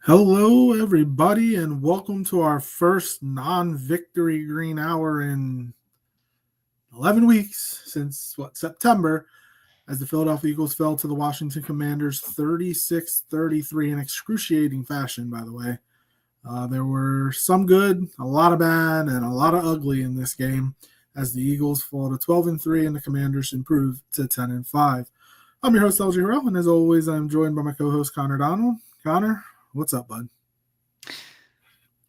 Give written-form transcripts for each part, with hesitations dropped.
Hello, everybody, and welcome to our first non-victory green hour in 11 weeks since, September, as the Philadelphia Eagles fell to the Washington Commanders 36-33 in excruciating fashion, by the way. There were some good, a lot of bad, and a lot of ugly in this game as the Eagles fall to 12-3 and the Commanders improve to 10-5. I'm your host, LG Harrell, and as always, I'm joined by my co-host, Connor Donald. Connor, what's up, bud?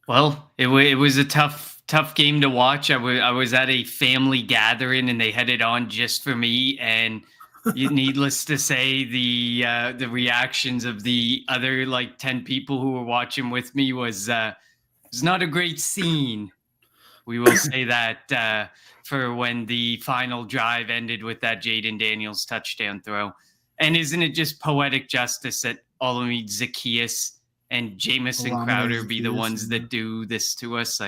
Well, it was a tough game to watch. I was at a family gathering and they had it on just for me. And needless to say, the reactions of the other 10 people who were watching with me was not a great scene. We will say that for when the final drive ended with that Jayden Daniels touchdown throw. And isn't it just poetic justice that Olamide Zaccheaus and Jamison Crowder be the ones that do this to us?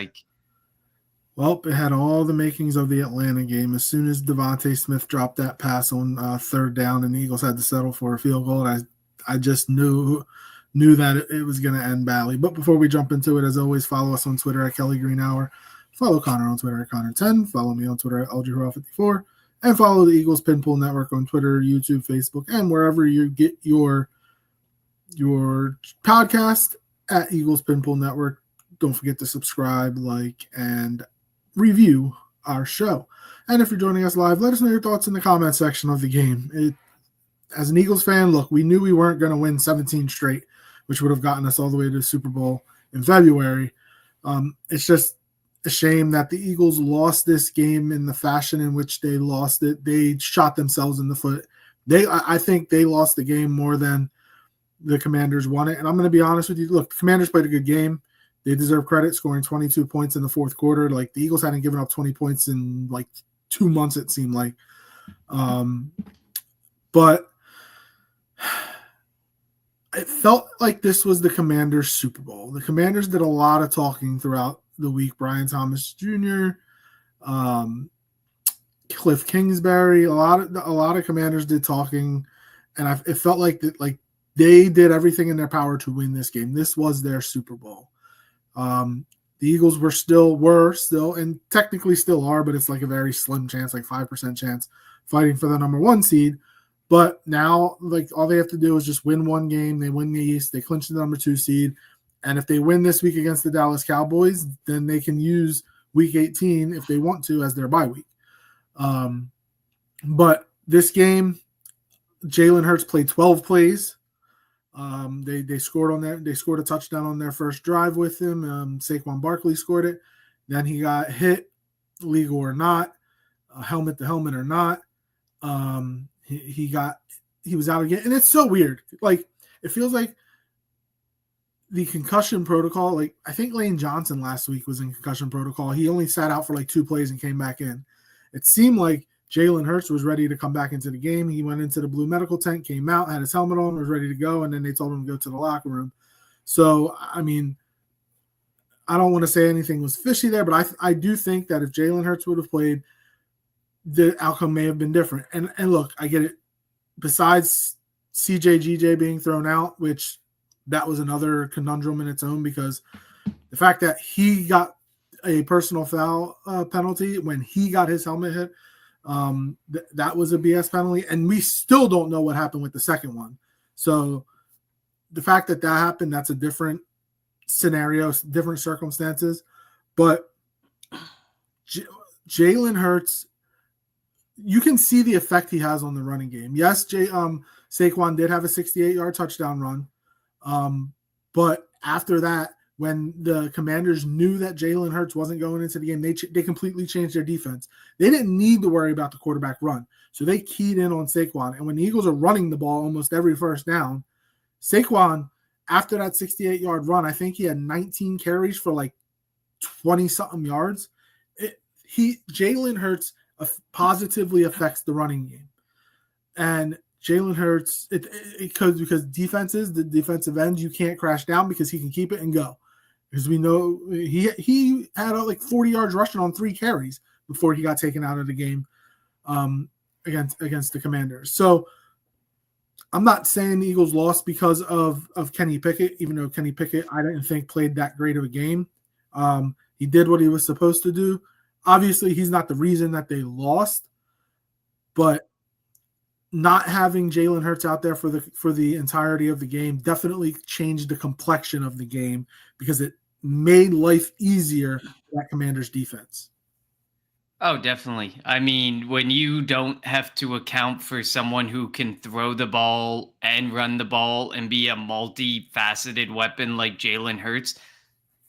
Well, it had all the makings of the Atlanta game. As soon as Devontae Smith dropped that pass on third down and the Eagles had to settle for a field goal, I just knew that it was going to end badly. But before we jump into it, as always, follow us on Twitter at Kelly Green Hour. Follow Connor on Twitter at Connor10. Follow me on Twitter at LGHurrell54. And follow the Eagles Pinpool Network on Twitter, YouTube, Facebook, and wherever you get your podcast at Eagles Pinpool Network. Don't forget to subscribe, like, and review our show. And if you're joining us live, let us know your thoughts in the comment section of the game. As an Eagles fan, look, we knew we weren't going to win 17 straight, which would have gotten us all the way to the Super Bowl in February. It's just a shame that the Eagles lost this game in the fashion in which they lost it. They shot themselves in the foot. I think they lost the game more than the Commanders won it. And I'm going to be honest with you. Look, the Commanders played a good game. They deserve credit, scoring 22 points in the fourth quarter. Like, the Eagles hadn't given up 20 points in 2 months, it seemed like. But it felt like this was the Commanders' Super Bowl. The Commanders did a lot of talking throughout the week. Brian Thomas Jr., Cliff Kingsbury, a lot of Commanders did talking, and it felt like that, they did everything in their power to win this game. This was their Super Bowl. The Eagles were still, and technically still are, but it's like a very slim chance, 5% chance, fighting for the number 1 seed. But now, all they have to do is just win one game. They win the East. They clinch the number 2 seed. And if they win this week against the Dallas Cowboys, then they can use Week 18 if they want to as their bye week. But this game, Jalen Hurts played 12 plays. They scored a touchdown on their first drive with him. Saquon Barkley scored it. Then he got hit, legal or not, helmet to helmet or not. He was out again, and it's so weird. It feels like the concussion protocol. I think Lane Johnson last week was in concussion protocol. He only sat out for 2 plays and came back in. It seemed like Jalen Hurts was ready to come back into the game. He went into the blue medical tent, came out, had his helmet on, was ready to go, and then they told him to go to the locker room. So, I mean, I don't want to say anything was fishy there, but I do think that if Jalen Hurts would have played, the outcome may have been different. And look, I get it. Besides CJ being thrown out, which that was another conundrum in its own, because the fact that he got a personal foul penalty when he got his helmet hit, that was a BS penalty, and we still don't know what happened with the second one. So the fact that happened, that's a different scenario, different circumstances. But Jalen Hurts, you can see the effect he has on the running game. Yes, Saquon did have a 68-yard touchdown run, but after that, when the Commanders knew that Jalen Hurts wasn't going into the game, they completely changed their defense. They didn't need to worry about the quarterback run, so they keyed in on Saquon. And when the Eagles are running the ball almost every first down, Saquon, after that 68-yard run, I think he had 19 carries for 20-something yards. Jalen Hurts positively affects the running game. And Jalen Hurts, because defenses, the defensive ends, you can't crash down because he can keep it and go. Because we know he had 40 yards rushing on 3 carries before he got taken out of the game against the Commanders. So I'm not saying the Eagles lost because of Kenny Pickett, even though Kenny Pickett I didn't think played that great of a game. He did what he was supposed to do. Obviously, he's not the reason that they lost, but not having Jalen Hurts out there for the entirety of the game definitely changed the complexion of the game because it made life easier for that Commanders defense. Oh, definitely. I mean, when you don't have to account for someone who can throw the ball and run the ball and be a multifaceted weapon like Jalen Hurts,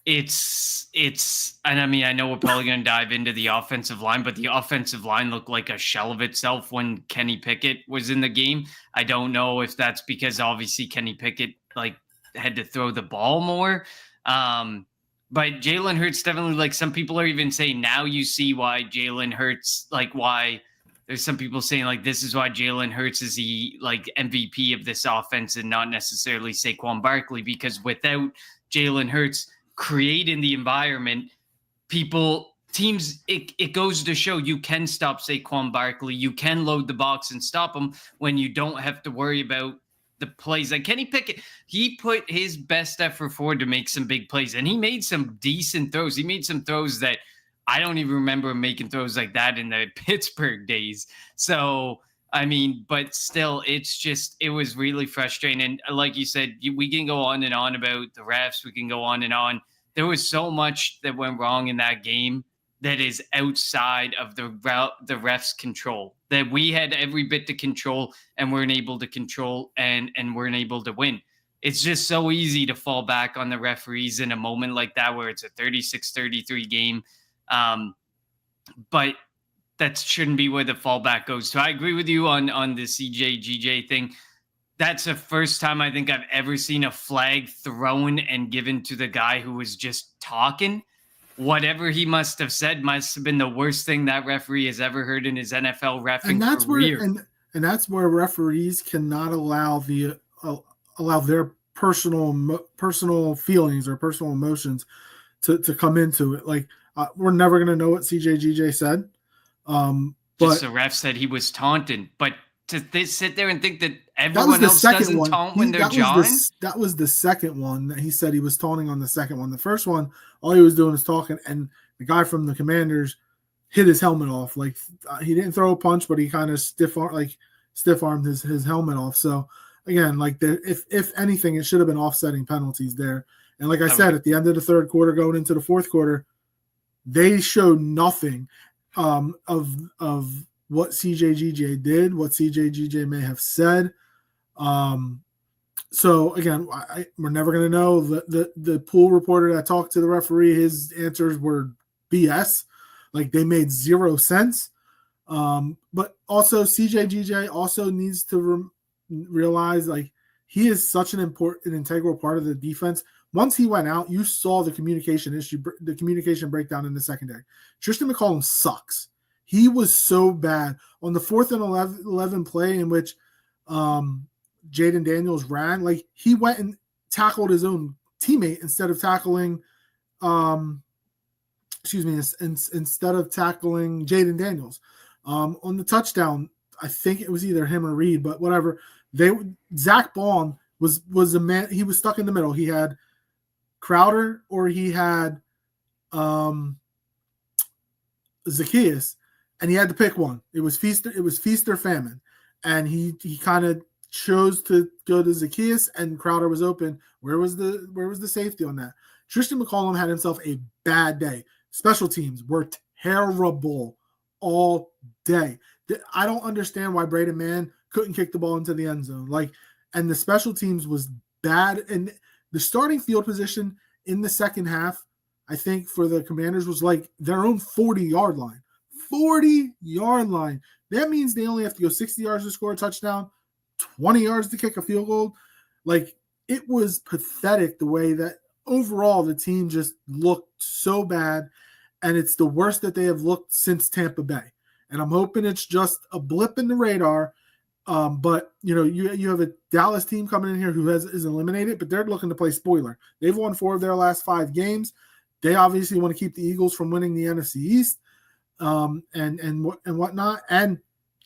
and I mean, I know we're probably going to dive into the offensive line, but the offensive line looked like a shell of itself when Kenny Pickett was in the game. I don't know if that's because obviously Kenny Pickett like had to throw the ball more. But Jalen Hurts definitely, like, some people are even saying now you see why Jalen Hurts, like, why there's some people saying like this is why Jalen Hurts is the like MVP of this offense and not necessarily Saquon Barkley, because without Jalen Hurts creating the environment, teams, it goes to show you can stop Saquon Barkley. You can load the box and stop him when you don't have to worry about the plays. Like Kenny Pickett, he put his best effort forward to make some big plays, and he made some decent throws. He made some throws that I don't even remember making throws like that in the Pittsburgh days. So, I mean, but still, it was really frustrating. And like you said, we can go on and on about the refs. We can go on and on. There was so much that went wrong in that game that is outside of the refs' control, that we had every bit to control and weren't able to control and weren't able to win. It's just so easy to fall back on the referees in a moment like that where it's a 36-33 game. But that shouldn't be where the fallback goes. So I agree with you on the CJGJ thing. That's the first time I think I've ever seen a flag thrown and given to the guy who was just talking. Whatever he must have said must have been the worst thing that referee has ever heard in his NFL reffing career. And that's where referees cannot allow their personal feelings or personal emotions to come into it. Like we're never going to know what CJGJ said. But the ref said he was taunting, but to sit there and think that everyone else doesn't taunt when they're jawing? That was the second one that he said he was taunting on the second one. The first one, all he was doing is talking, and the guy from the Commanders hit his helmet off. Like he didn't throw a punch, but he kind of stiff armed his helmet off. So again, like if anything, it should have been offsetting penalties there. And like I said, at the end of the third quarter, going into the fourth quarter, they showed nothing of what CJGJ did, what CJGJ may have said. So again, we're never going to know. The pool reporter that talked to the referee, his answers were BS. Like they made zero sense. But also CJGJ also needs to realize like he is such an important, integral part of the defense. Once he went out, you saw the communication issue, the communication breakdown in the secondary. Tristan McCollum sucks. He was so bad on the 4th and 11 play in which Jayden Daniels ran. Like he went and tackled his own teammate instead of tackling, instead of tackling Jayden Daniels. On the touchdown, I think it was either him or Reed, but whatever. Zach Baun was a man. He was stuck in the middle. He had Crowder or he had Zacchaeus. And he had to pick one. It was feast or famine. And he kind of chose to go to Zacchaeus, and Crowder was open. Where was the safety on that? Tristan McCollum had himself a bad day. Special teams were terrible all day. I don't understand why Braden Mann couldn't kick the ball into the end zone. And the special teams was bad. And the starting field position in the second half, I think for the Commanders was like their own 40-yard line. 40-yard line. That means they only have to go 60 yards to score a touchdown, 20 yards to kick a field goal. Like, it was pathetic the way that overall the team just looked so bad, and it's the worst that they have looked since Tampa Bay. And I'm hoping it's just a blip in the radar. But, you have a Dallas team coming in here who is eliminated, but they're looking to play spoiler. They've won 4 of their last 5 games. They obviously want to keep the Eagles from winning the NFC East. And whatnot. And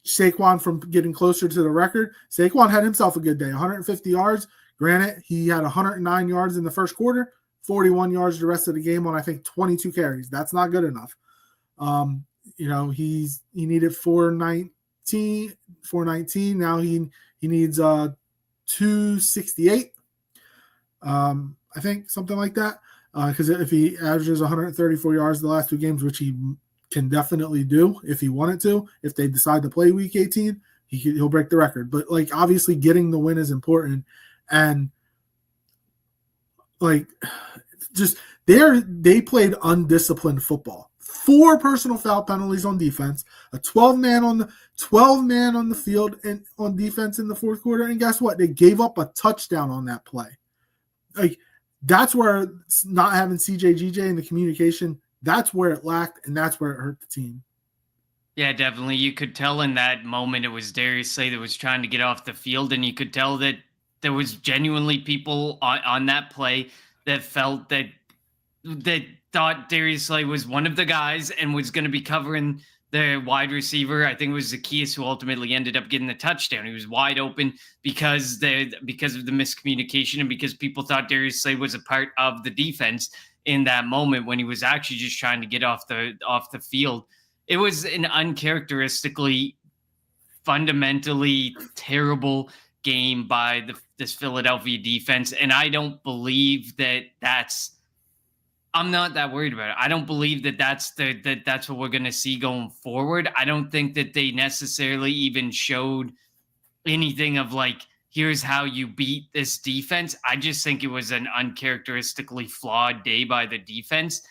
Saquon from getting closer to the record. Saquon had himself a good day, 150 yards. Granted, he had 109 yards in the first quarter, 41 yards the rest of the game on, I think, 22 carries. That's not good enough. He needed 419. Now he needs 268. I think something like that. Because if he averages 134 yards the last two games, which he can definitely do if he wanted to, if they decide to play week 18, he'll break the record. But obviously getting the win is important. And just they played undisciplined football. 4 personal foul penalties on defense, a 12 man on the field and on defense in the fourth quarter. And guess what? They gave up a touchdown on that play. That's where not having CJ and the communication, that's where it lacked, and that's where it hurt the team. Yeah, definitely. You could tell in that moment it was Darius Slay that was trying to get off the field, and you could tell that there was genuinely people on that play that felt that thought Darius Slay was one of the guys and was going to be covering the wide receiver. I think it was Zacchaeus who ultimately ended up getting the touchdown. He was wide open because of the miscommunication and because people thought Darius Slay was a part of the defense in that moment when he was actually just trying to get off the field. It was an uncharacteristically, fundamentally terrible game by this Philadelphia defense, and I don't believe I'm not that worried about it. I don't believe that's what we're going to see going forward. I don't think that they necessarily even showed anything of here's how you beat this defense. I just think it was an uncharacteristically flawed day by the defense.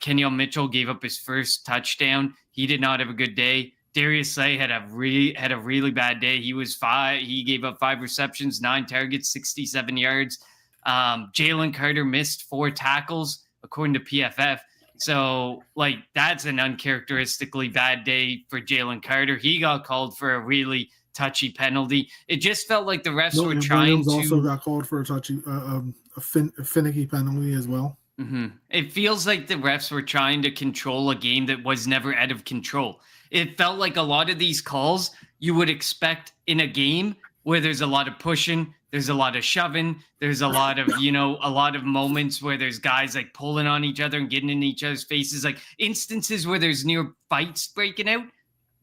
Kenyon Mitchell gave up his first touchdown. He did not have a good day. Darius Slay had a really bad day. He gave up 5 receptions, 9 targets, 67 yards. Jalen Carter missed 4 tackles according to PFF. So that's an uncharacteristically bad day for Jalen Carter. He got called for a really touchy penalty. It just felt like the refs were trying Williams also got called for a touchy, a finicky penalty as well. Mm-hmm. It feels like the refs were trying to control a game that was never out of control. It felt like a lot of these calls you would expect in a game where there's a lot of pushing, there's a lot of shoving, there's a lot of, a lot of moments where there's guys pulling on each other and getting in each other's faces, instances where there's near fights breaking out.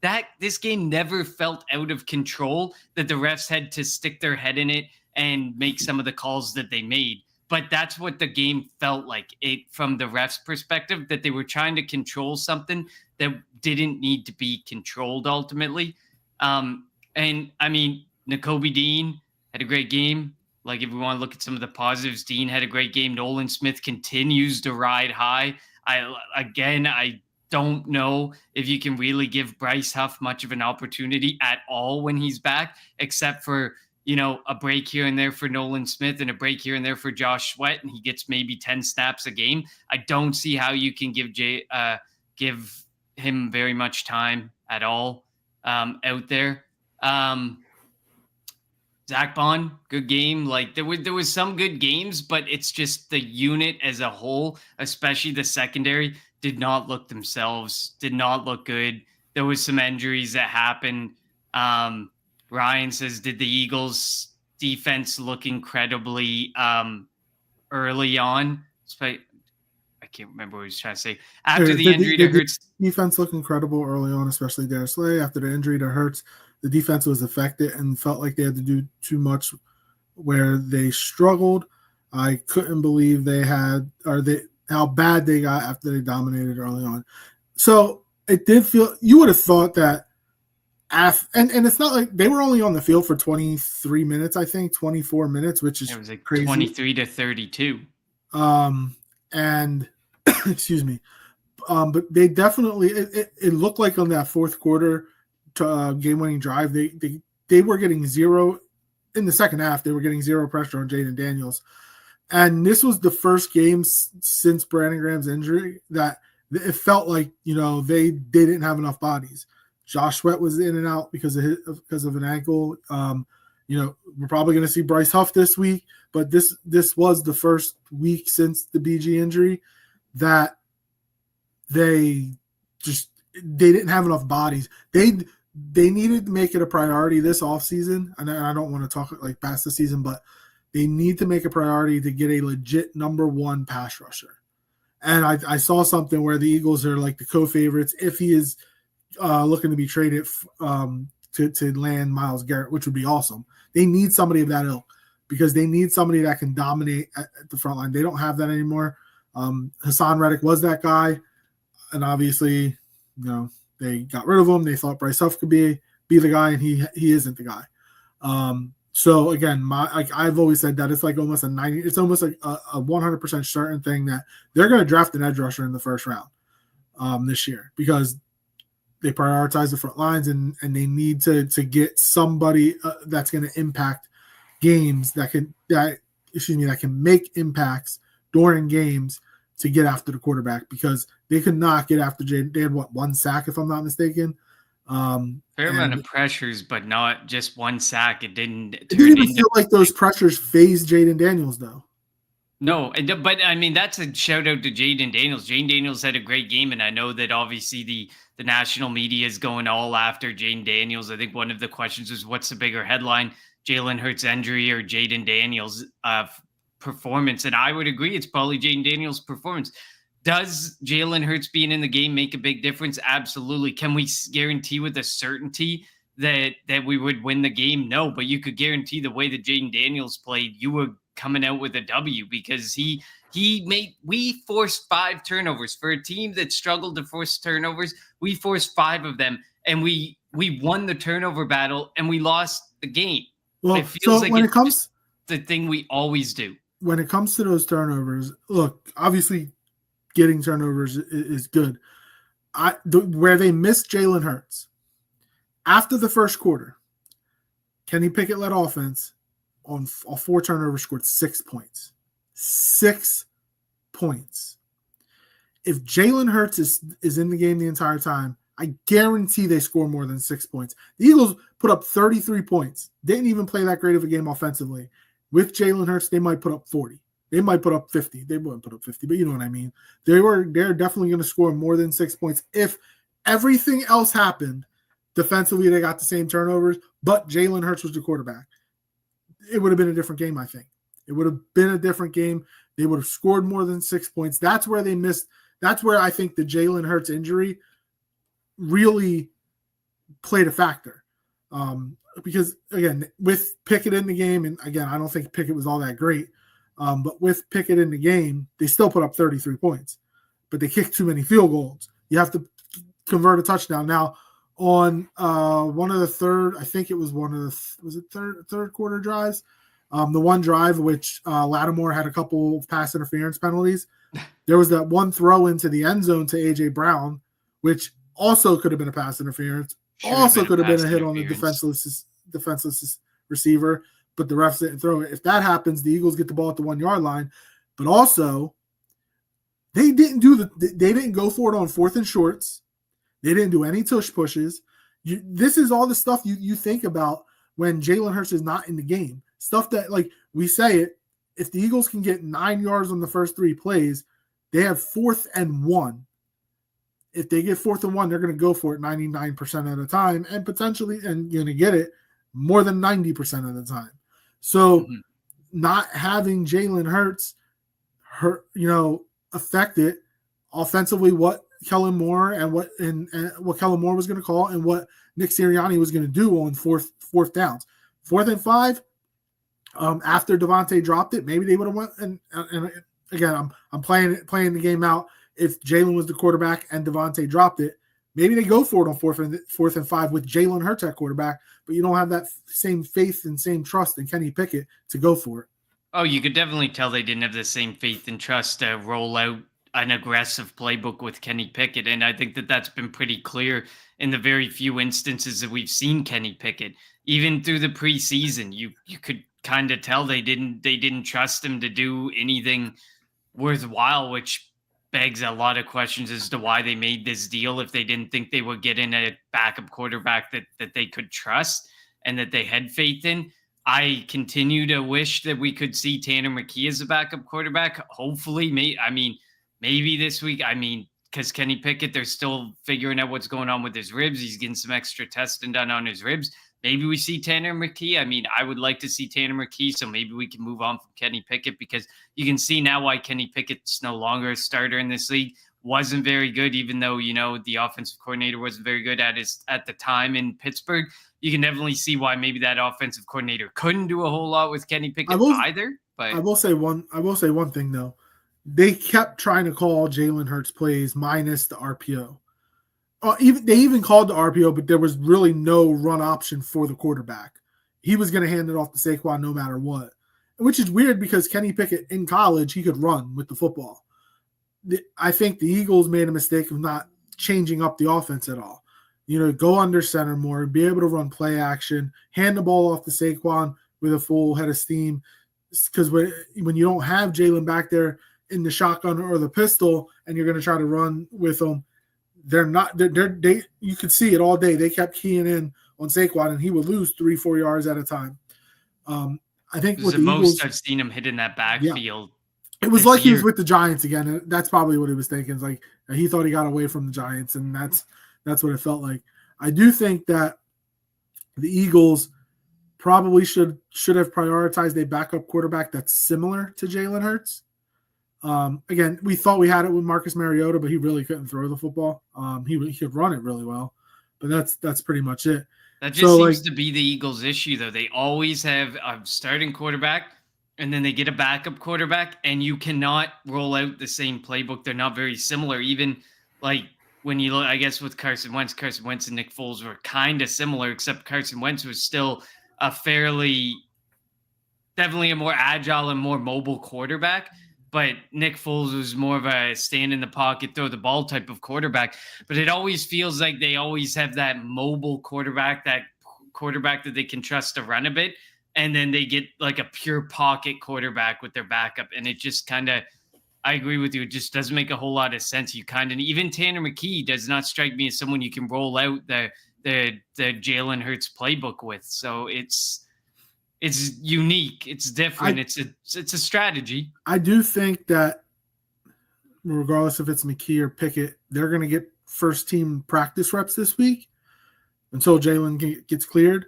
That this game never felt out of control, that the refs had to stick their head in it and make some of the calls that they made. But that's what the game felt like, from the refs' perspective, that they were trying to control something that didn't need to be controlled ultimately. And I mean, Nakobe Dean had a great game. If we want to look at some of the positives, Dean had a great game. Nolan Smith continues to ride high. I don't know if you can really give Bryce Huff much of an opportunity at all when he's back, except for, a break here and there for Nolan Smith and a break here and there for Josh Sweat, and he gets maybe 10 snaps a game. I don't see how you can give him very much time at all out there. Zach Bond, good game. There was some good games, but it's just the unit as a whole, especially the secondary, did not look themselves, did not look good. There was some injuries that happened. Ryan says, did the Eagles defense look incredibly early on? I can't remember what he was trying to say. After the injury to Hurts. Defense looked incredible early on, especially Darius Slay. After the injury to Hurts, the defense was affected and felt like they had to do too much where they struggled. I couldn't believe how bad they got after they dominated early on. So it did feel, you would have thought that and it's not like they were only on the field for 23 minutes, I think 24 minutes, which is it was crazy. 23 to 32. And excuse me. But they definitely, it looked like on that fourth quarter game-winning drive, they were getting zero in the second half. They were getting zero pressure on Jayden Daniels, and this was the first game since Brandon Graham's injury that it felt like they didn't have enough bodies. Josh Sweat was in and out because of an ankle. We're probably going to see Bryce Huff this week, but this was the first week since the BG injury that they didn't have enough bodies. they needed to make it a priority this offseason. And I don't want to talk like past the season, but they need to make a priority to get a legit number one pass rusher. And I saw something where the Eagles are like the co-favorites if he is looking to be traded to land Myles Garrett, which would be awesome. They need somebody of that ilk because they need somebody that can dominate at the front line. They don't have that anymore. Hassan Reddick was that guy, and obviously, they got rid of him. They thought Bryce Huff could be the guy, and he isn't the guy. So again, I've always said that it's like almost it's almost like a 100% certain thing that they're going to draft an edge rusher in the first round this year because they prioritize the front lines and they need to get somebody that's going to impact games that can make impacts during games to get after the quarterback because they could not get after Jayden. They had one sack if I'm not mistaken. Fair amount of pressures, but not just one sack. It didn't even feel like those pressures phased Jayden Daniels though. No, but I mean that's a shout out to Jayden Daniels. Jayden Daniels had a great game, and I know that obviously the national media is going all after Jayden Daniels. I think one of the questions is what's the bigger headline, Jalen Hurts' injury or Jayden Daniels' performance? And I would agree it's probably Jayden Daniels' performance. Does Jalen Hurts being in the game make a big difference? Absolutely. Can we guarantee with a certainty that we would win the game? No, but you could guarantee the way that Jayden Daniels played, you were coming out with a W because we forced 5 turnovers for a team that struggled to force turnovers. We forced 5 of them, and we won the turnover battle, and we lost the game. Well, it feels like when it comes the thing we always do. When it comes to those turnovers, look, obviously getting turnovers is good. Where they missed Jalen Hurts after the first quarter, Kenny Pickett led offense on 4 turnovers, scored 6 points. 6 points. If Jalen Hurts is in the game the entire time, I guarantee they score more than 6 points. The Eagles put up 33 points. Didn't even play that great of a game offensively. With Jalen Hurts, they might put up 40. They might put up 50. They wouldn't put up 50, but you know what I mean. They're definitely going to score more than 6 points. If everything else happened, defensively they got the same turnovers, but Jalen Hurts was the quarterback. It would have been a different game, I think. It would have been a different game. They would have scored more than 6 points. That's where they missed. That's where I think the Jalen Hurts injury really played a factor. Because, again, with Pickett in the game, and again, I don't think Pickett was all that great, but with Pickett in the game, they still put up 33 points. But they kicked too many field goals. You have to convert a touchdown. Now, on one of the third, I think it was third quarter drives, the one drive which Lattimore had a couple of pass interference penalties. There was that one throw into the end zone to A.J. Brown, which also could have been a pass interference, also could have been a hit on the defenseless receiver, but the refs didn't throw it. If that happens, the Eagles get the ball at the 1 yard line, but also they didn't go for it on 4th and shorts. They didn't do any tush pushes. This is all the stuff you think about when Jalen Hurts is not in the game. Stuff that, like we say it, if the Eagles can get 9 yards on the first 3 plays, they have 4th and 1. If they get 4th and 1, they're going to go for it 99% of the time and potentially and going to get it more than 90% of the time. So not having Jalen Hurts affect it offensively, what Kellen Moore and what Kellen Moore was going to call and what Nick Sirianni was going to do on fourth downs. 4th and 5, after Devontae dropped it, maybe they would have went and again, I'm playing the game out. If Jalen was the quarterback and Devontae dropped it, maybe they go for it on 4th and 5 with Jalen Hurts at quarterback, but you don't have that same faith and same trust in Kenny Pickett to go for it. Oh, you could definitely tell they didn't have the same faith and trust to roll out an aggressive playbook with Kenny Pickett. And I think that that's been pretty clear in the very few instances that we've seen Kenny Pickett. Even through the preseason, you could kind of tell they didn't trust him to do anything worthwhile, which begs a lot of questions as to why they made this deal if they didn't think they would get in a backup quarterback that they could trust and that they had faith in. I continue to wish that we could see Tanner McKee as a backup quarterback. Hopefully, maybe this week. I mean, because Kenny Pickett, they're still figuring out what's going on with his ribs. He's getting some extra testing done on his ribs. Maybe we see Tanner McKee. I mean, I would like to see Tanner McKee, so maybe we can move on from Kenny Pickett, because you can see now why Kenny Pickett's no longer a starter in this league. Wasn't very good, even though, the offensive coordinator wasn't very good at the time in Pittsburgh. You can definitely see why maybe that offensive coordinator couldn't do a whole lot with Kenny Pickett either. But I will say one thing though. They kept trying to call Jalen Hurts plays minus the RPO. They even called the RPO, but there was really no run option for the quarterback. He was going to hand it off to Saquon no matter what, which is weird because Kenny Pickett in college, he could run with the football. I think the Eagles made a mistake of not changing up the offense at all. Go under center more, be able to run play action, hand the ball off to Saquon with a full head of steam. Because when you don't have Jalen back there in the shotgun or the pistol, and you're going to try to run with them, you could see it all day. They kept keying in on Saquon, and he would lose 3-4 yards at a time. I think with the most Eagles, I've seen him hit in that backfield. It was like he was with the Giants again. And that's probably what he was thinking. It's like he thought he got away from the Giants, and that's what it felt like. I do think that the Eagles probably should have prioritized a backup quarterback that's similar to Jalen Hurts. Again, we thought we had it with Marcus Mariota, but he really couldn't throw the football. He could run it really well, but that's pretty much it. That just seems to be the Eagles' issue, though. They always have a starting quarterback, and then they get a backup quarterback, and you cannot roll out the same playbook. They're not very similar. Even like when you look, I guess, with Carson Wentz and Nick Foles were kind of similar, except Carson Wentz was still definitely a more agile and more mobile quarterback. But Nick Foles was more of a stand in the pocket, throw the ball type of quarterback. But it always feels like they always have that mobile quarterback, that they can trust to run a bit. And then they get like a pure pocket quarterback with their backup. And it just kind of, I agree with you, it just doesn't make a whole lot of sense. Even Tanner McKee does not strike me as someone you can roll out the Jalen Hurts playbook with. So it's unique. It's different. It's a strategy. I do think that regardless if it's McKee or Pickett, they're going to get first team practice reps this week until Jalen gets cleared.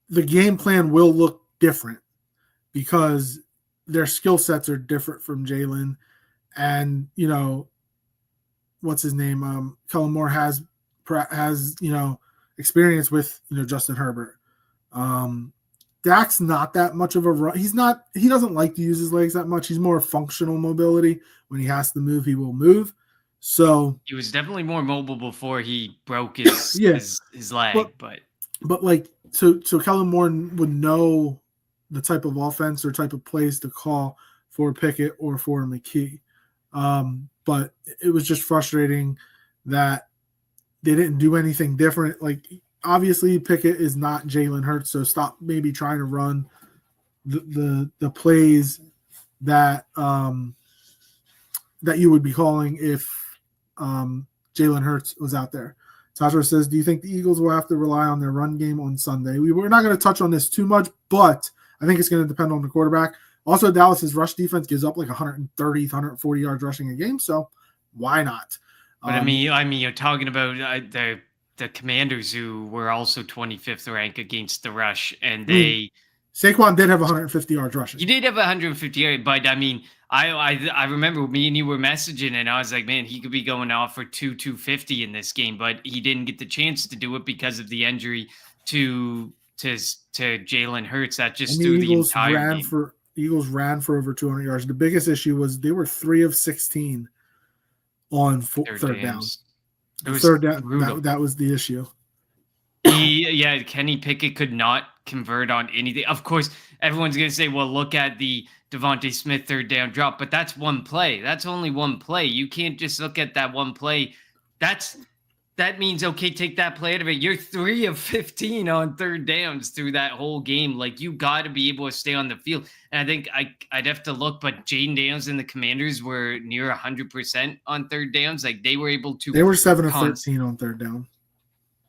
The game plan will look different because their skill sets are different from Jalen. And, what's his name? Kellen Moore has experience with, Justin Herbert. Dak's not that much of a run. He doesn't like to use his legs that much. He's more functional mobility. When he has to move, he will move. So he was definitely more mobile before he broke his leg. So Kellen Moore would know the type of offense or type of plays to call for Pickett or for McKee. But it was just frustrating that they didn't do anything different. Like, obviously, Pickett is not Jalen Hurts, so stop maybe trying to run the plays that that you would be calling if Jalen Hurts was out there. Tasha says, do you think the Eagles will have to rely on their run game on Sunday? We're not going to touch on this too much, but I think it's going to depend on the quarterback. Also, Dallas's rush defense gives up like 130, 140 yards rushing a game, so why not? But I mean, you're talking about the Commanders, who were also 25th rank against the rush, and Saquon did have 150 yards rushing. He did have 150 yards, but I mean, I remember me and you were messaging, and I was like, man, he could be going off for 250 in this game, but he didn't get the chance to do it because of the injury to Jalen Hurts. That just threw the entire game. Eagles ran for over 200 yards. The biggest issue was they were 3 of 16 on third down. Third down, that was the issue. Kenny Pickett could not convert on anything. Of course, everyone's going to say, well, look at the Devontae Smith third down drop, but that's one play. That's only one play. You can't just look at that one play. That means, okay, take that play out of it. You're 3 of 15 on third downs through that whole game. Like, you got to be able to stay on the field. And I think I'd have to look, but Jayden Daniels and the Commanders were near 100% on third downs. Like, they were able to. They were 7 of 13 on third down.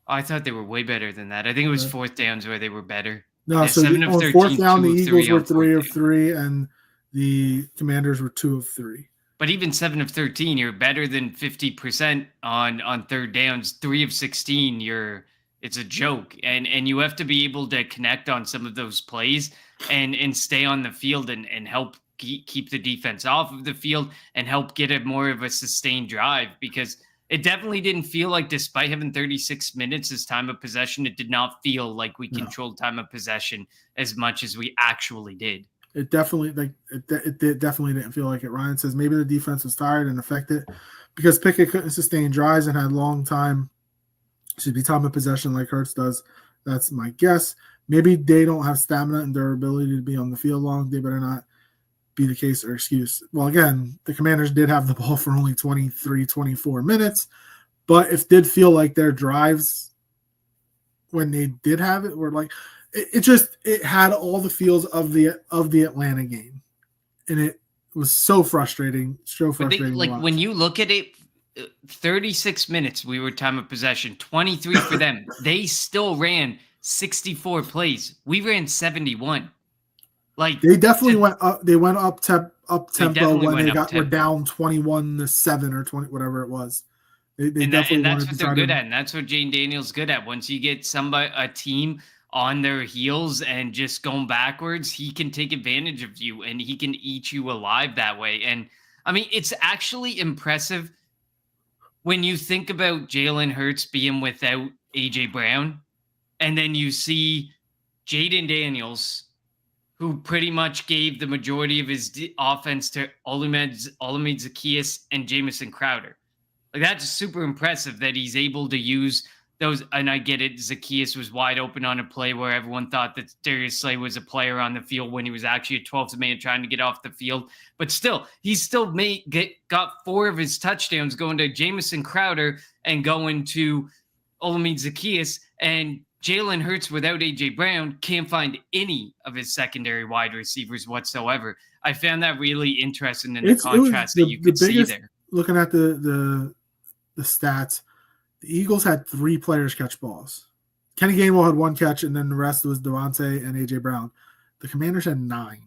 I thought they were way better than that. I think it was fourth downs where they were better. No, so 7 of 13, fourth down, the Eagles were 3 of 3, and the Commanders were 2 of 3. But even 7 of 13, you're better than 50% on third downs. 3 of 16, it's a joke. And you have to be able to connect on some of those plays and stay on the field and help keep the defense off of the field and help get a more of a sustained drive, because it definitely didn't feel like, despite having 36 minutes as time of possession, it did not feel like we controlled time of possession as much as we actually did. It definitely it definitely didn't feel like it. Ryan says maybe the defense was tired and affected because Pickett couldn't sustain drives and had long time. Should be time of possession like Hurts does. That's my guess. Maybe they don't have stamina and durability to be on the field long. They better not be the case or excuse. Well, again, the Commanders did have the ball for only 23, 24 minutes, but it did feel like their drives when they did have it were like it had all the feels of the Atlanta game, and it was so frustrating. So frustrating. Like when you look at it, 36 minutes we were time of possession, 23 for them. They still ran 64 plays. We ran 71. Like they definitely went up. They went up tempo when they were down 21-7 or 20, whatever it was. They definitely and that's what they're good at, and that's what Jayden Daniels good at. Once you get a team on their heels and just going backwards, he can take advantage of you and he can eat you alive that way. And I mean, it's actually impressive when you think about Jalen Hurts being without AJ Brown, and then you see Jayden Daniels, who pretty much gave the majority of his offense to Olamide Zaccheaus and Jamison Crowder. Like, that's super impressive that he's able to use those. And I get it, Zaccheaus was wide open on a play where everyone thought that Darius Slay was a player on the field when he was actually a 12th man trying to get off the field. But still, he still got 4 of his touchdowns going to Jamison Crowder and going to Olamide Zaccheaus. And Jalen Hurts, without A.J. Brown, can't find any of his secondary wide receivers whatsoever. I found that really interesting in the contrast that you could see there. Looking at the stats, the Eagles had 3 players catch balls. Kenny Gainwell had 1 catch, and then the rest was Devontae and A.J. Brown. The Commanders had 9.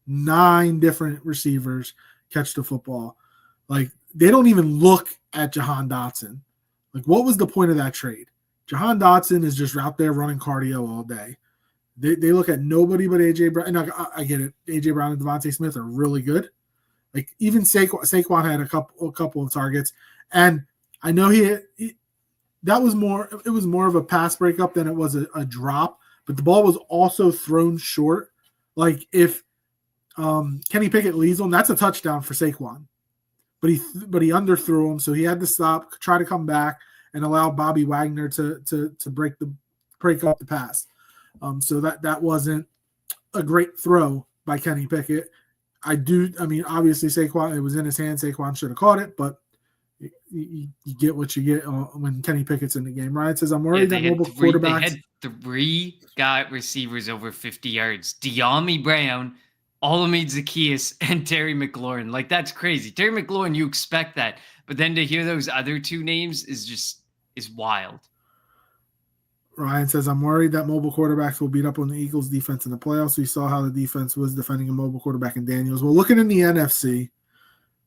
9 different receivers catch the football. Like, they don't even look at Jahan Dotson. Like, what was the point of that trade? Jahan Dotson is just out there running cardio all day. They look at nobody but A.J. Brown. And I get it. A.J. Brown and Devontae Smith are really good. Like, even Saquon had a couple of targets. And I know that was more of a pass breakup than it was a drop, but the ball was also thrown short. Like, if Kenny Pickett leads him, that's a touchdown for Saquon. But he underthrew him, so he had to stop, try to come back, and allow Bobby Wagner to break up the pass. So that wasn't a great throw by Kenny Pickett. Obviously Saquon, it was in his hand. Saquon should have caught it, but you get what you get when Kenny Pickett's in the game. Ryan says, I'm worried that mobile quarterbacks. They had 3 receivers over 50 yards. De'Ami Brown, Olamide Zaccheaus, and Terry McLaurin. Like, that's crazy. Terry McLaurin, you expect that. But then to hear those other 2 names is wild. Ryan says, I'm worried that mobile quarterbacks will beat up on the Eagles' defense in the playoffs. We saw how the defense was defending a mobile quarterback in Daniels. Well, looking in the NFC,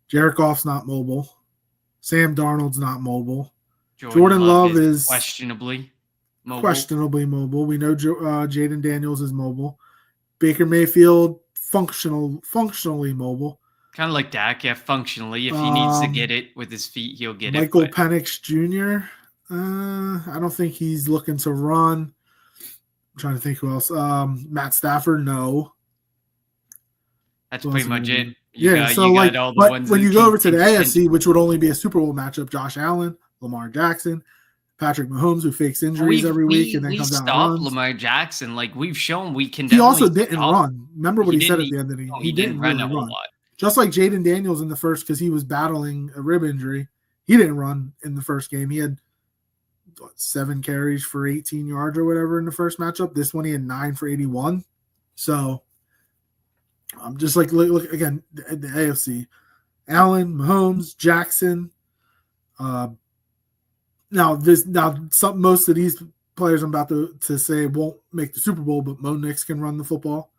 Jared Goff's not mobile. Sam Darnold's not mobble. Jordan Love is questionably mobile. We know Jayden Daniels is mobile. Baker Mayfield, functionally mobile. Kind of like Dak, yeah, functionally. If he needs to get it with his feet, he'll get Michael Penix Jr., I don't think he's looking to run. I'm trying to think who else. Matt Stafford, no. That's pretty much it. When you go over to the AFC, which would only be a Super Bowl matchup, Josh Allen, Lamar Jackson, Patrick Mahomes, who fakes injuries every week and then comes down and runs. Lamar Jackson. Like, we've shown we can. He also didn't run. Remember what he said at the end of the game? He didn't run a whole lot. Just like Jayden Daniels in the first, because he was battling a rib injury. He didn't run in the first game. He had 7 carries for 18 yards or whatever in the first matchup. This one he had 9 for 81. So I'm just like, look again, the AFC. Allen, Mahomes, Jackson. Most of these players I'm about to say won't make the Super Bowl, but Mo Nix can run the football.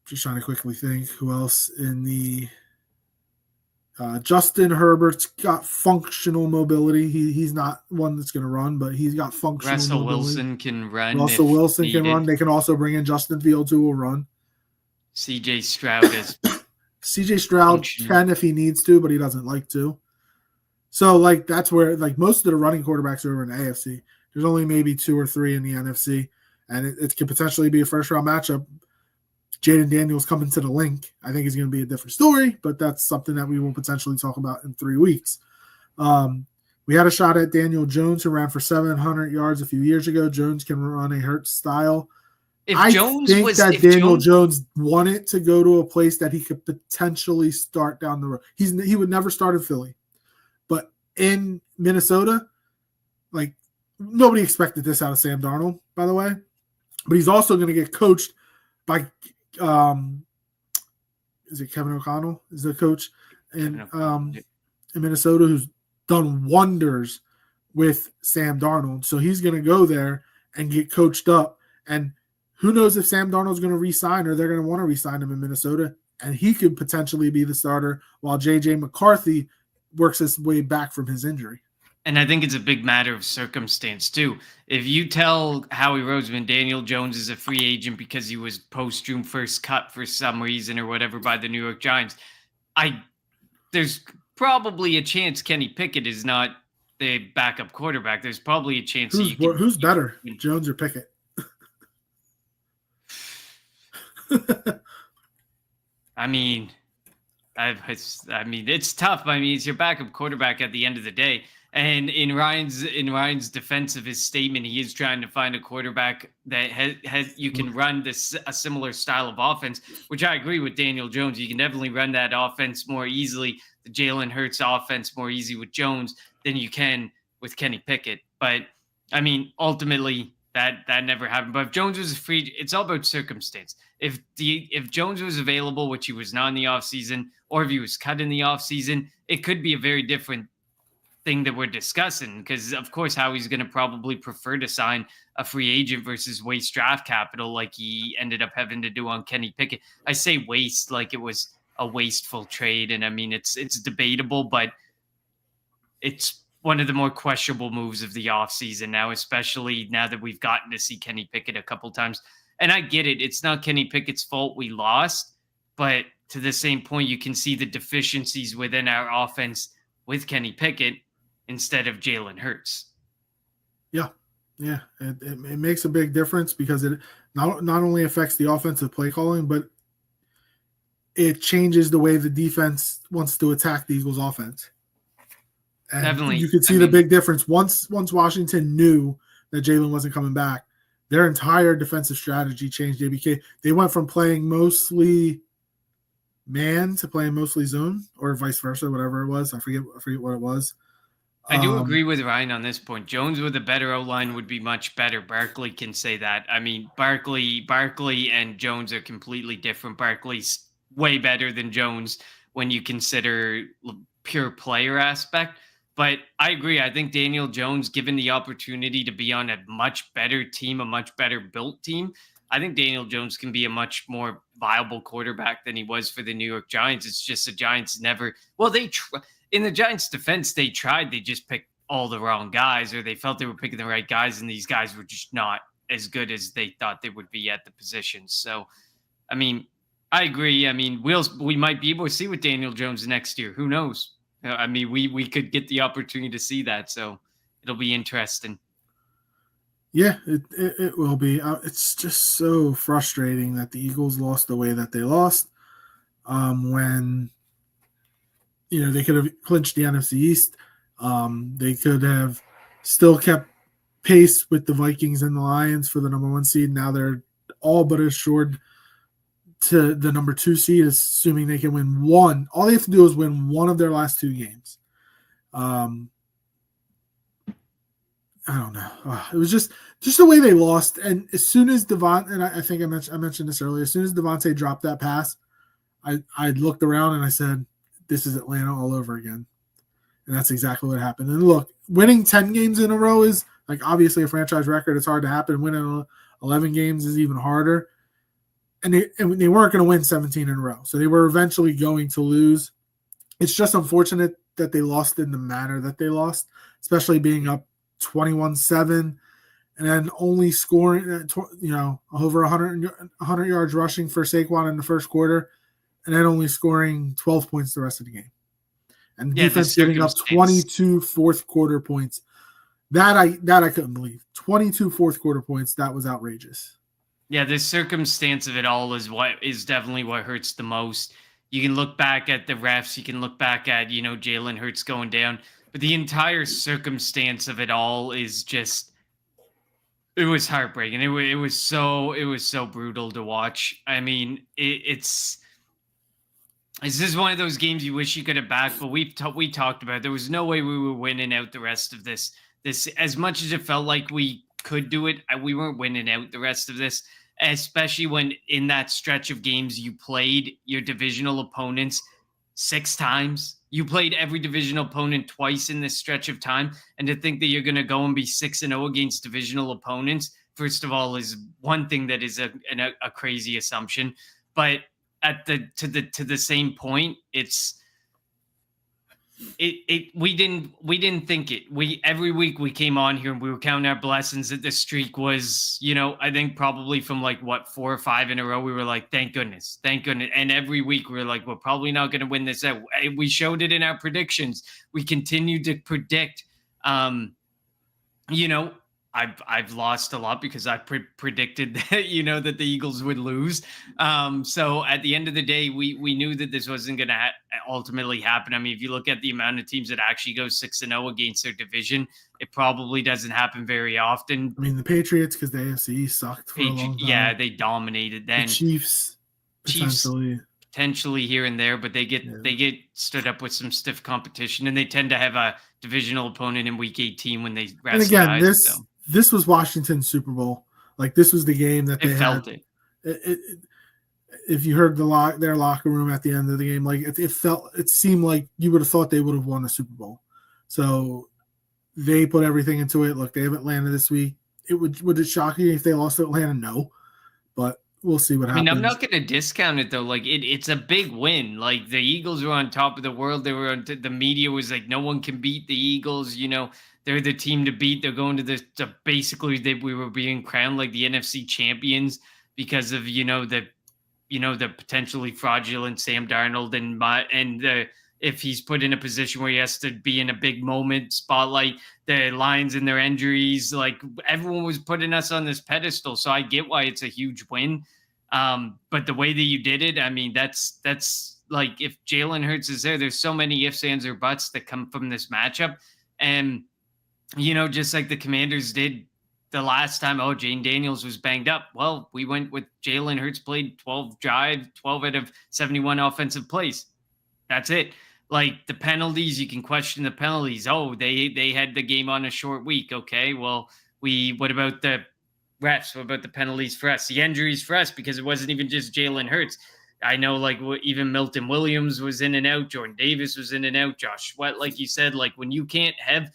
Just trying to quickly think who else in the Justin Herbert's got functional mobility. He's not one that's going to run, but he's got functional Russell mobility. Wilson can run. Russell if Wilson needed. can run. They can also bring in Justin Fields, who will run. CJ Stroud is CJ Stroud can if he needs to, but he doesn't like to. So, like, that's where, like, most of the running quarterbacks are over in the AFC. There's only maybe 2 or 3 in the NFC, and it could potentially be a first-round matchup. Jayden Daniels coming to the link. I think he's going to be a different story, but that's something that we will potentially talk about in 3 weeks. We had a shot at Daniel Jones, who ran for 700 yards a few years ago. Jones can run a Hurts style. Daniel Jones wanted to go to a place that he could potentially start down the road. He would never start in Philly. But in Minnesota, like, nobody expected this out of Sam Darnold, by the way. But he's also going to get coached by is it Kevin O'Connell is the coach in Minnesota, who's done wonders with Sam Darnold. So he's going to go there and get coached up. And who knows if Sam Darnold's going to re-sign, or they're going to want to re-sign him in Minnesota. And he could potentially be the starter while J.J. McCarthy works his way back from his injury. And I think it's a big matter of circumstance, too. If you tell Howie Roseman Daniel Jones is a free agent because he was post-June 1st cut for some reason or whatever by the New York Giants, there's probably a chance Kenny Pickett is not the backup quarterback. There's probably a chance who's better, Jones or Pickett? I mean, it's tough. I mean, it's your backup quarterback at the end of the day. And in Ryan's defense of his statement, he is trying to find a quarterback that has you can run a similar style of offense, which I agree with Daniel Jones. You can definitely run that offense more easily, the Jalen Hurts offense more easy with Jones than you can with Kenny Pickett. But I mean, ultimately that never happened. But if Jones was free, it's all about circumstance. If Jones was available, which he was not in the offseason, or if he was cut in the offseason, it could be a very different thing that we're discussing, because of course Howie's going to probably prefer to sign a free agent versus waste draft capital like he ended up having to do on Kenny Pickett. I say waste like it was a wasteful trade, and I mean it's debatable, but it's one of the more questionable moves of the offseason now, especially now that we've gotten to see Kenny Pickett a couple times. And I get it, it's not Kenny Pickett's fault we lost, but to the same point, you can see the deficiencies within our offense with Kenny Pickett instead of Jalen Hurts. Yeah. It makes a big difference because it not only affects the offensive play calling, but it changes the way the defense wants to attack the Eagles' offense. And definitely, you could see the big difference once Washington knew that Jalen wasn't coming back. Their entire defensive strategy changed. They went from playing mostly man to playing mostly zone, or vice versa, whatever it was. I forget what it was. I do agree with Ryan on this point. Jones with a better O-line would be much better. Barkley can say that. I mean, Barkley and Jones are completely different. Barkley's way better than Jones when you consider pure player aspect. But I agree. I think Daniel Jones, given the opportunity to be on a much better team, a much better built team, I think Daniel Jones can be a much more viable quarterback than he was for the New York Giants. It's just the Giants never – well, in the Giants' defense, they tried. They just picked all the wrong guys, or they felt they were picking the right guys, and these guys were just not as good as they thought they would be at the positions. So, I mean, I agree. I mean, we might be able to see with Daniel Jones next year. Who knows? I mean, we could get the opportunity to see that, so it'll be interesting. Yeah, it will be. It's just so frustrating that the Eagles lost the way that they lost when – they could have clinched the NFC East. They could have still kept pace with the Vikings and the Lions for the number 1 seed. Now they're all but assured to the number 2 seed, assuming they can win one. All they have to do is win one of their last 2 games. I don't know. It was just the way they lost. And as soon as and I think I mentioned this earlier, as soon as Devontae dropped that pass, I looked around and I said, this is Atlanta all over again. And that's exactly what happened. And look, winning 10 games in a row is like obviously a franchise record. It's hard to happen. Winning 11 games is even harder. and they weren't going to win 17 in a row. So they were eventually going to lose. It's just unfortunate that they lost in the manner that they lost, especially being up 21-7 and then only scoring, over 100 yards rushing for Saquon in the first quarter, and then only scoring 12 points the rest of the game. And defense giving up 22 fourth quarter points. That I couldn't believe. 22 fourth quarter points. That was outrageous. Yeah, the circumstance of it all is definitely what hurts the most. You can look back at the refs. You can look back at, Jalen Hurts going down. But the entire circumstance of it all is just, it was heartbreaking. It was so brutal to watch. I mean, it's this is one of those games you wish you could have backed, but we talked about it. There was no way we were winning out the rest of this. As much as it felt like we could do it, we weren't winning out the rest of this, especially when in that stretch of games you played your divisional opponents 6 times. You played every divisional opponent twice in this stretch of time, and to think that you're going to go and be 6-0 against divisional opponents, first of all, is one thing that is a crazy assumption. But to the same point, we didn't think it. Every week we came on here and we were counting our blessings that the streak was, I think probably from 4 or 5 in a row, we were like, thank goodness. And every week we were like, we're probably not going to win this out. We showed it in our predictions. We continued to predict, I've lost a lot because I predicted that, that the Eagles would lose. So at the end of the day, we knew that this wasn't going to ultimately happen. I mean, if you look at the amount of teams that actually go 6-0 against their division, it probably doesn't happen very often. I mean, the Patriots, because the NFC East sucked for a long time. Yeah, they dominated then. The Chiefs potentially here and there, but they get stood up with some stiff competition, and they tend to have a divisional opponent in Week 18 when they rest. And again, guys, this was Washington's Super Bowl. This was the game that they felt had. If you heard their locker room at the end of the game, it seemed like you would have thought they would have won a Super Bowl. So they put everything into it. Look, they have Atlanta this week. Would it shock you if they lost to Atlanta? No, but we'll see what happens. I'm not going to discount it though. It's a big win. The Eagles were on top of the world. The media was like, no one can beat the Eagles. They're the team to beat. They're going to basically we were being crowned like the NFC champions because of the potentially fraudulent Sam Darnold and if he's put in a position where he has to be in a big moment, spotlight the Lions and their injuries. Everyone was putting us on this pedestal, so I get why it's a huge win. But the way that you did it, I mean, that's if Jalen Hurts is there's so many ifs, ands, or buts that come from this matchup, and just like the Commanders did the last time, Jayden Daniels was banged up. Well, we went with Jalen Hurts, played 12 out of 71 offensive plays. That's it. The penalties, you can question the penalties. They had the game on a short week. Okay, well, what about the refs? What about the penalties for us? The injuries for us, because it wasn't even just Jalen Hurts. I know, even Milton Williams was in and out. Jordan Davis was in and out. Josh Sweat, like you said, when you can't have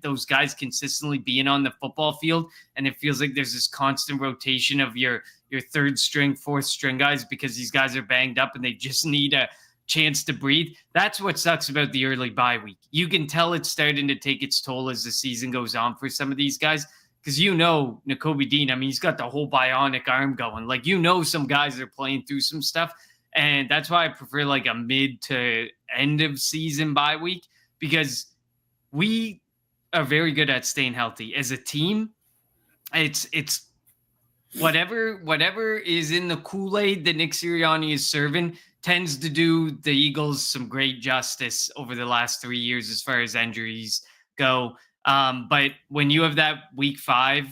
those guys consistently being on the football field, and it feels like there's this constant rotation of your third string, fourth string guys because these guys are banged up and they just need a chance to breathe. That's what sucks about the early bye week. You can tell it's starting to take its toll as the season goes on for some of these guys, because Nakobe Dean, I mean, he's got the whole bionic arm going. Some guys are playing through some stuff, and that's why I prefer a mid to end of season bye week, because we are very good at staying healthy as a team. It's whatever is in the Kool-Aid that Nick Sirianni is serving tends to do the Eagles some great justice over the last 3 years as far as injuries go. But when you have that Week 5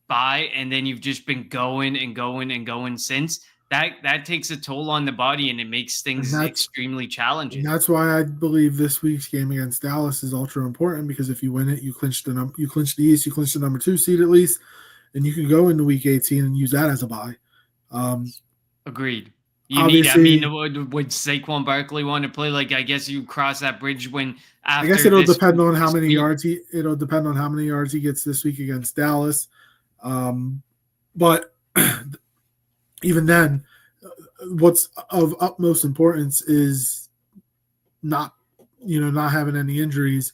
bye and then you've just been going and going and going since, that takes a toll on the body, and it makes things extremely challenging. And that's why I believe this week's game against Dallas is ultra important, because if you win it, you clinch the East, you clinch the number 2 seed at least, and you can go into Week 18 and use that as a bye. Agreed. Would Saquon Barkley want to play? I guess you cross that bridge when after. I guess it'll depend on how many yards he gets this week against Dallas. But even then, what's of utmost importance is not having any injuries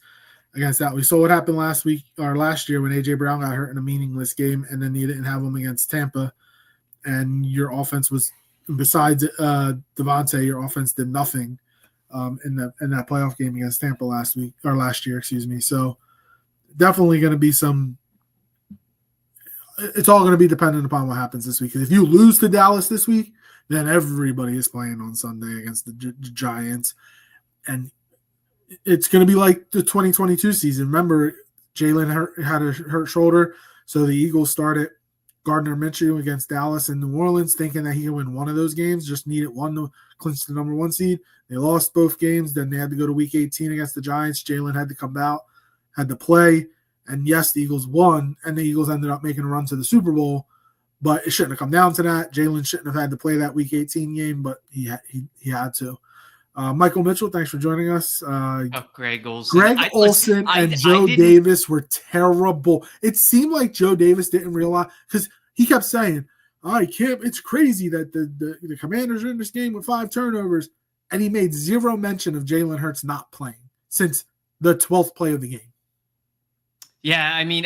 against that. We saw what happened last year when AJ Brown got hurt in a meaningless game, and then you didn't have him against Tampa, and your offense was, besides Devontae, your offense did nothing in that playoff game against Tampa last year, excuse me. So definitely going to be some. It's all going to be dependent upon what happens this week. Because if you lose to Dallas this week, then everybody is playing on Sunday against the Giants, and it's going to be like the 2022 season. Remember, Jalen had a hurt shoulder, so the Eagles started Gardner Minshew against Dallas and New Orleans, thinking that he could win one of those games, just needed one to clinch the number 1 seed. They lost both games. Then they had to go to Week 18 against the Giants. Jalen had to come out, had to play, and yes, the Eagles won, and the Eagles ended up making a run to the Super Bowl. But it shouldn't have come down to that. Jalen shouldn't have had to play that Week 18 game, but he had to. Michael Mitchell, thanks for joining us. Greg Olsen. And Joe Davis were terrible. It seemed like Joe Davis didn't realize, because he kept saying, it's crazy that the Commanders are in this game with 5 turnovers. And he made zero mention of Jalen Hurts not playing since the 12th play of the game. Yeah, I mean,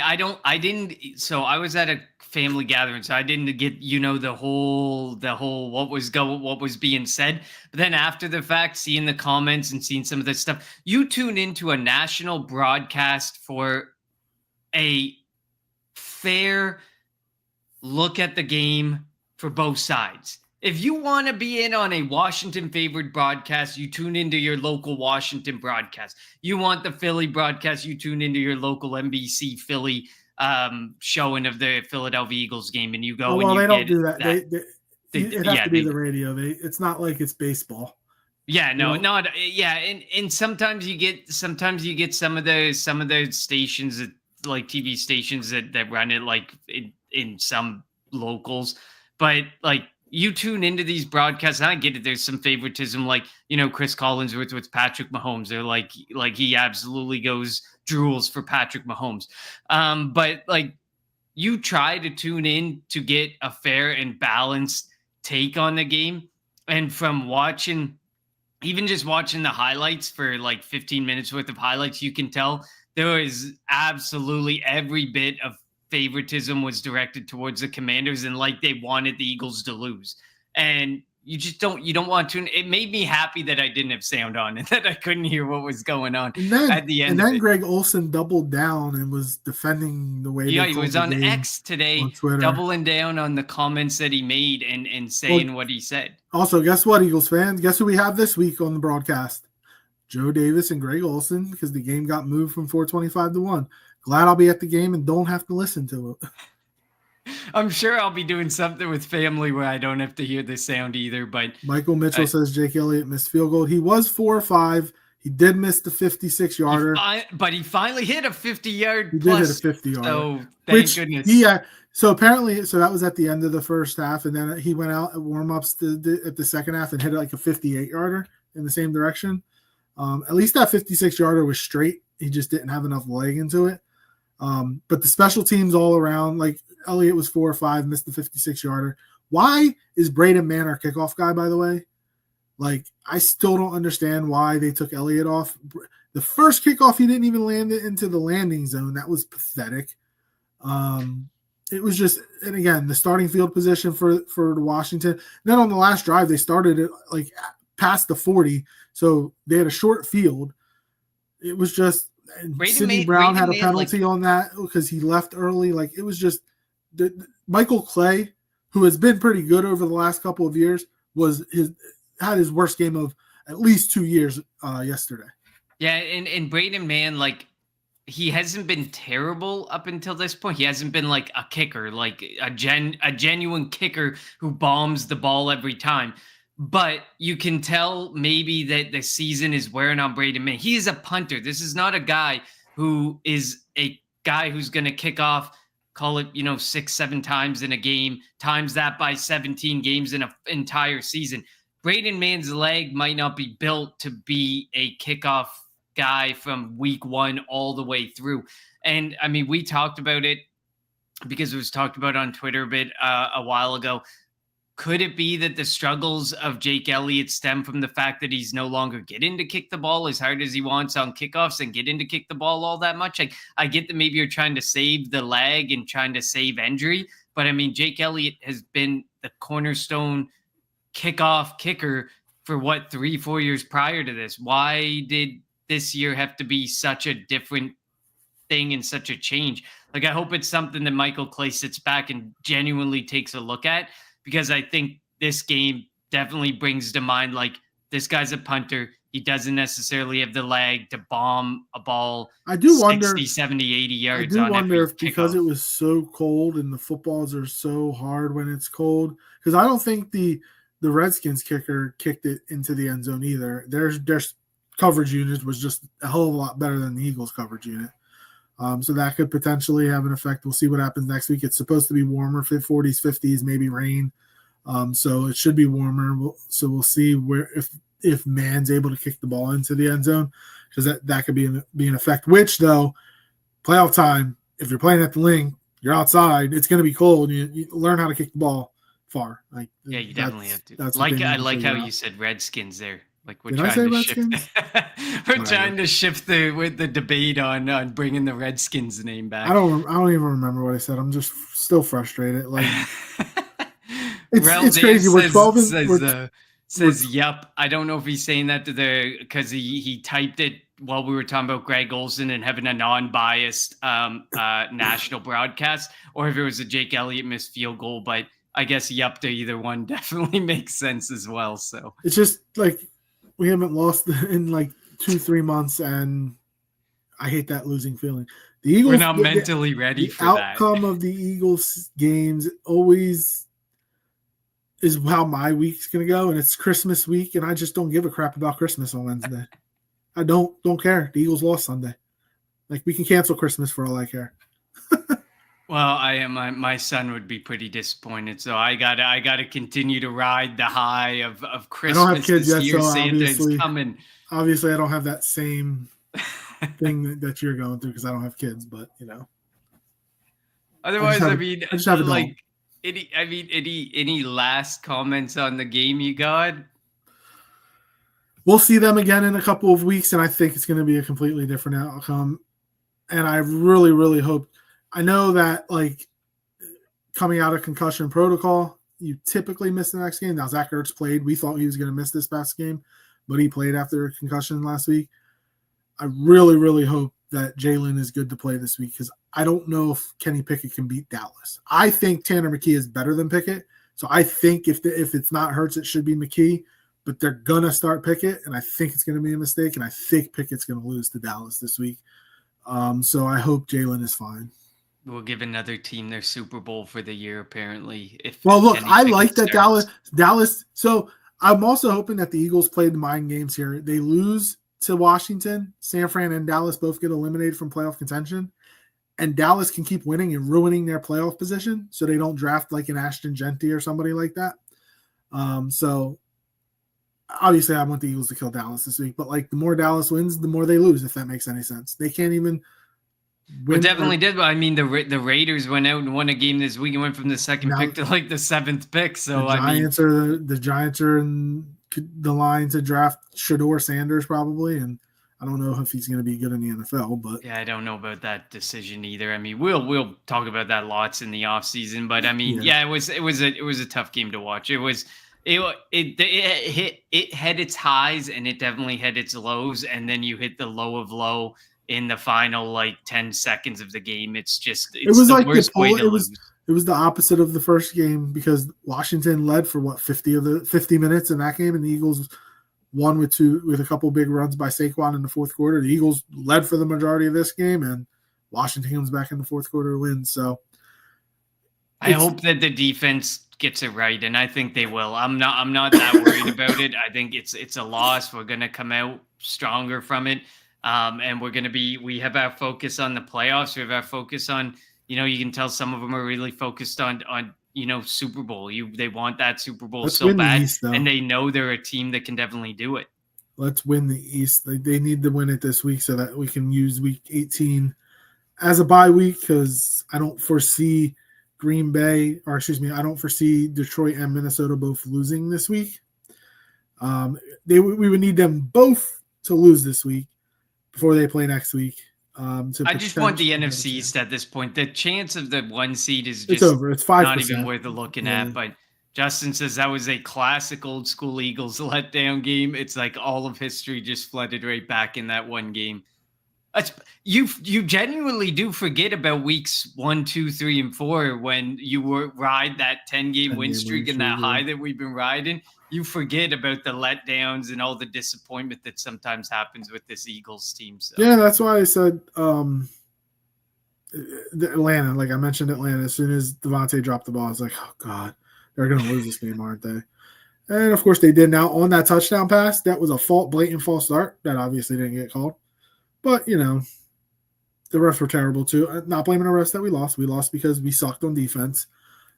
so I was at a family gathering, so I didn't get, the whole what was being said. But then after the fact, seeing the comments and seeing some of this stuff, you tune into a national broadcast for a fair look at the game for both sides. If you want to be in on a Washington favored broadcast, you tune into your local Washington broadcast. You want the Philly broadcast, you tune into your local NBC Philly showing of the Philadelphia Eagles game, and you go. Well, they don't do that. It has to be the radio. It's not like it's baseball. Yeah, no, and sometimes you get some of the stations that, like TV stations that run it like in some locals, but like. You tune into these broadcasts, and I get it. There's some favoritism, like, Chris Collinsworth with Patrick Mahomes. They're like he absolutely drools for Patrick Mahomes. But like, you try to tune in to get a fair and balanced take on the game. And from even just watching the highlights for like 15 minutes worth of highlights, you can tell there is absolutely every bit of favoritism was directed towards the Commanders, and like they wanted the Eagles to lose. And you don't want to. It made me happy that I didn't have sound on and that I couldn't hear what was going on at the end. And then Greg Olsen doubled down and was defending the way. Yeah, he was on X today, doubling down on the comments that he made and saying what he said. Also, guess what, Eagles fans? Guess who we have this week on the broadcast? Joe Davis and Greg Olsen, because the game got moved from 4:25 to 1. Glad I'll be at the game and don't have to listen to it. I'm sure I'll be doing something with family where I don't have to hear the sound either. But Michael Mitchell says Jake Elliott missed field goal. He was 4-5. He did miss the 56-yarder. But he finally hit a 50-yard. He did hit a 50-yarder. So thank goodness. Yeah. So apparently, that was at the end of the first half, and then he went out at warm-ups at the second half and hit like a 58-yarder in the same direction. At least that 56-yarder was straight. He just didn't have enough leg into it. But the special teams all around, like Elliott was 4-5, missed the 56-yarder. Why is Braden Mann our kickoff guy, by the way? Like, I still don't understand why they took Elliott off. The first kickoff, he didn't even land it into the landing zone. That was pathetic. It was just, and again, the starting field position for Washington. Then on the last drive, they started it like past the 40, so they had a short field. It was just, Sidney Brown had a penalty on that because he left early. Like, it was just Michael Clay, who has been pretty good over the last couple of years, had his worst game of at least 2 years yesterday. Yeah, and Braden Mann, like, he hasn't been terrible up until this point. He hasn't been like a kicker, like a genuine kicker who bombs the ball every time. But you can tell maybe that the season is wearing on Braden Mann. He is a punter. This is not a guy who is a guy who's going to kick off, call it, 6-7 times in a game, times that by 17 games in an entire season. Braden Mann's leg might not be built to be a kickoff guy from week 1 all the way through. And I mean, we talked about it because it was talked about on Twitter a bit a while ago. Could it be that the struggles of Jake Elliott stem from the fact that he's no longer getting to kick the ball as hard as he wants on kickoffs and getting to kick the ball all that much? Like, I get that maybe you're trying to save the leg and trying to save injury, but I mean, Jake Elliott has been the cornerstone kickoff kicker for 3-4 years prior to this. Why did this year have to be such a different thing and such a change? Like, I hope it's something that Michael Clay sits back and genuinely takes a look at, because I think this game definitely brings to mind, like, this guy's a punter. He doesn't necessarily have the leg to bomb a ball I do 60, wonder, 70, 80 yards. I do on wonder every if because kickoff. it was so cold and the footballs are so hard when it's cold, because I don't think the Redskins kicker kicked it into the end zone either. Their coverage unit was just a hell of a lot better than the Eagles coverage unit. So that could potentially have an effect. We'll see what happens next week. It's supposed to be warmer, 40s, 50s, maybe rain. So it should be warmer. So we'll see where if Mann's able to kick the ball into the end zone, because that could be an effect. Which, though, playoff time, if you're playing at the Link, you're outside, it's going to be cold. You learn how to kick the ball far. Like, Yeah, you definitely have to. That's Like, I like how you said Redskins there. Like, we're Did I trying say to Redskins? shift. We're trying to shift the debate on bringing the Redskins name back. I don't even remember what I said. I'm just still frustrated. Like, it's crazy. We're 12 says yup. I don't know if he's saying that because he typed it while we were talking about Greg Olsen and having a non-biased national broadcast, or if it was a Jake Elliott missed field goal. But I guess yup to either one definitely makes sense as well. So it's just like we haven't lost in like 2-3 months, and I hate that losing feeling. The Eagles, we're not mentally ready for that. The outcome of the Eagles games always is how my week's gonna go, and it's Christmas week, and I just don't give a crap about Christmas on Wednesday. I don't care. The Eagles lost Sunday. Like, we can cancel Christmas for all I care. Well, my son would be pretty disappointed, so I gotta continue to ride the high of Christmas. I don't have kids yet, year. so Santa's coming. Obviously, I don't have that same thing that you're going through because I don't have kids. But otherwise, I just have like any last comments on the game you got? We'll see them again in a couple of weeks, and I think it's going to be a completely different outcome. And I really, really hope. I know that, like, coming out of concussion protocol, you typically miss the next game. Now, Zach Ertz played. We thought he was going to miss this past game, but he played after a concussion last week. I really, really hope that Jaylen is good to play this week, because I don't know if Kenny Pickett can beat Dallas. I think Tanner McKee is better than Pickett, so I think if it's not Hurts, it should be McKee, but they're going to start Pickett, and I think it's going to be a mistake, and I think Pickett's going to lose to Dallas this week. So I hope Jaylen is fine. We'll give another team their Super Bowl for the year, apparently. I like that Dallas. So I'm also hoping that the Eagles play the mind games here. They lose to Washington, San Fran and Dallas both get eliminated from playoff contention, and Dallas can keep winning and ruining their playoff position, so they don't draft like an Ashton Genty or somebody like that. So obviously I want the Eagles to kill Dallas this week, but like, the more Dallas wins, the more they lose, if that makes any sense. They can't even win. It definitely did. I mean, the Raiders went out and won a game this week and went from the second pick to like the 7th pick. So the Giants are in the line to draft Shedeur Sanders probably, and I don't know if he's going to be good in the NFL, but yeah, I don't know about that decision either. I mean, we'll talk about that lots in the offseason, but I mean, it was a tough game to watch. It had its highs and it definitely had its lows, and then you hit the low of low in the final like 10 seconds of the game. It was the worst way to lose. It was the opposite of the first game, because Washington led for 50 minutes in that game, and the Eagles won with a couple big runs by Saquon in the fourth quarter. The Eagles led for the majority of this game, and Washington comes back in the fourth quarter to win. So I hope that the defense gets it right, and I think they will. I'm not that worried about it. I think it's a loss. We're gonna come out stronger from it. And we have our focus on the playoffs. We have our focus on, you can tell some of them are really focused on Super Bowl. They want that Super Bowl so bad, and they know they're a team that can definitely do it. Let's win the East. They need to win it this week so that we can use week 18 as a bye week, because I don't foresee Green Bay, or excuse me, I don't foresee Detroit and Minnesota both losing this week. We would need them both to lose this week before they play next week. I just want the NFC East at this point. The chance of the 1 seed is just it's over. It's 5%. Not even worth looking at. But Justin says that was a classic old school Eagles letdown game. It's like all of history just flooded right back in that one game. You genuinely do forget about weeks 1, 2, 3, and 4 when you ride that 10-game win streak and that high that we've been riding. You forget about the letdowns and all the disappointment that sometimes happens with this Eagles team. So. Yeah, that's why I said Atlanta. Like I mentioned Atlanta, as soon as Devontae dropped the ball, I was like, oh, God, they're going to lose this game, aren't they? And, of course, they did. Now, on that touchdown pass, that was a blatant false start. That obviously didn't get called. But, the refs were terrible, too. Not blaming the refs that we lost. We lost because we sucked on defense.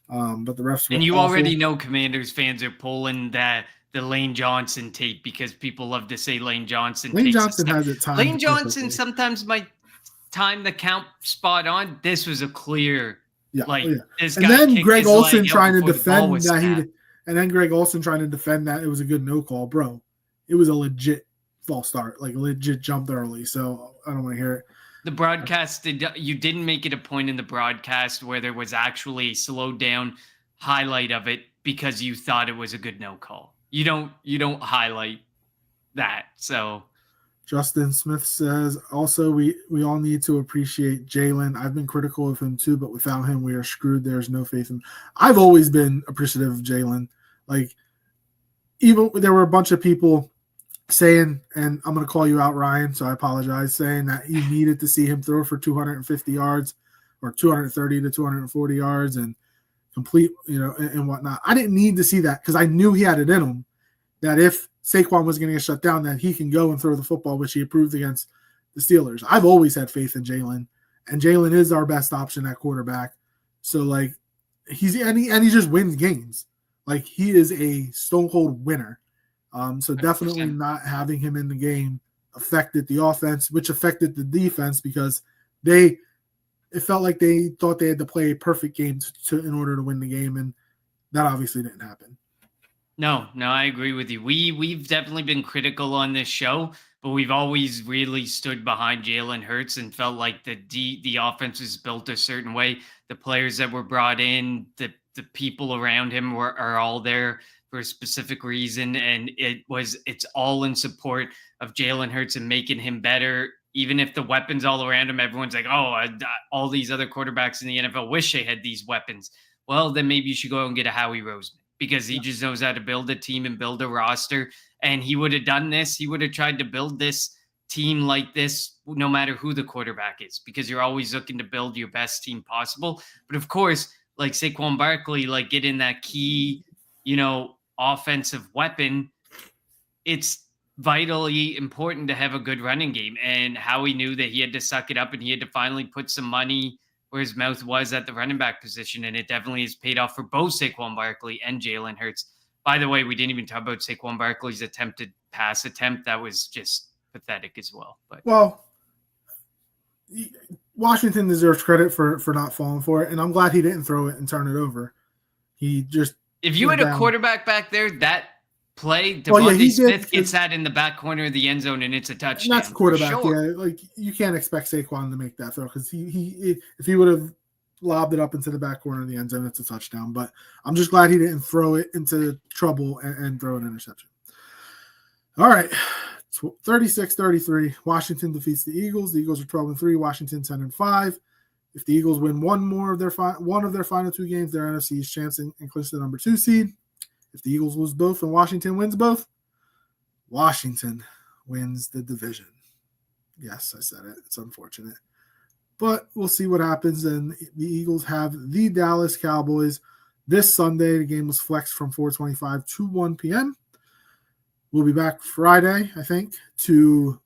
But the refs were And you awful. already know Commanders fans are pulling the Lane Johnson tape because people love to say Lane Johnson. Lane Johnson has it timed. Lane Johnson sometimes might time the count spot on. This was a clear, this guy. And then Greg Olsen trying to defend that it was a good no call, bro. It was a legit false start, like legit jumped early. So I don't want to hear it. The broadcast you didn't make it a point in the broadcast where there was actually a slowed down highlight of it because you thought it was a good no call. You don't highlight that. So Justin Smith says, also, we all need to appreciate Jaylen. I've been critical of him too, but without him, we are screwed. There's no faith in him. I've always been appreciative of Jaylen. Like, even there were a bunch of people saying, and I'm going to call you out, Ryan, so I apologize, saying that you needed to see him throw for 250 yards or 230 to 240 yards and complete, and whatnot. I didn't need to see that because I knew he had it in him, that if Saquon was going to get shut down, that he can go and throw the football, which he approved against the Steelers. I've always had faith in Jaylen, and Jaylen is our best option at quarterback. So, like, he just wins games. Like, he is a stone cold winner. So definitely 100%. Not having him in the game affected the offense, which affected the defense because it felt like they thought they had to play a perfect game in order to win the game, and that obviously didn't happen. No, I agree with you. We've definitely been critical on this show, but we've always really stood behind Jalen Hurts and felt like the offense was built a certain way. The players that were brought in, the people around him are all there for a specific reason, and it's all in support of Jalen Hurts and making him better. Even if the weapons all around him, everyone's like, all these other quarterbacks in the NFL wish they had these weapons. Well, then maybe you should go and get a Howie Roseman because he just knows how to build a team and build a roster. And he would have done this. He would have tried to build this team like this no matter who the quarterback is, because you're always looking to build your best team possible. But of course, like Saquon Barkley, like getting that key, offensive weapon, it's vitally important to have a good running game. And Howie knew that he had to suck it up and he had to finally put some money where his mouth was at the running back position. And it definitely has paid off for both Saquon Barkley and Jalen Hurts. By the way, we didn't even talk about Saquon Barkley's attempted pass attempt. That was just pathetic as well. But Washington deserves credit for not falling for it. And I'm glad he didn't throw it and turn it over. If you had a quarterback back there, that play, Devontae Smith gets that in the back corner of the end zone, and it's a touchdown. And that's the quarterback, yeah. Like, you can't expect Saquon to make that throw because if he would have lobbed it up into the back corner of the end zone, it's a touchdown. But I'm just glad he didn't throw it into trouble and throw an interception. All right, 36-33. Washington defeats the Eagles. The Eagles are 12-3. Washington 10-5. If the Eagles win one of their final two games, their NFC East chance and clinch the number 2 seed. If the Eagles lose both and Washington wins both, Washington wins the division. Yes, I said it. It's unfortunate. But we'll see what happens. And the Eagles have the Dallas Cowboys this Sunday. The game was flexed from 4:25 to 1 p.m. We'll be back Friday, I think, to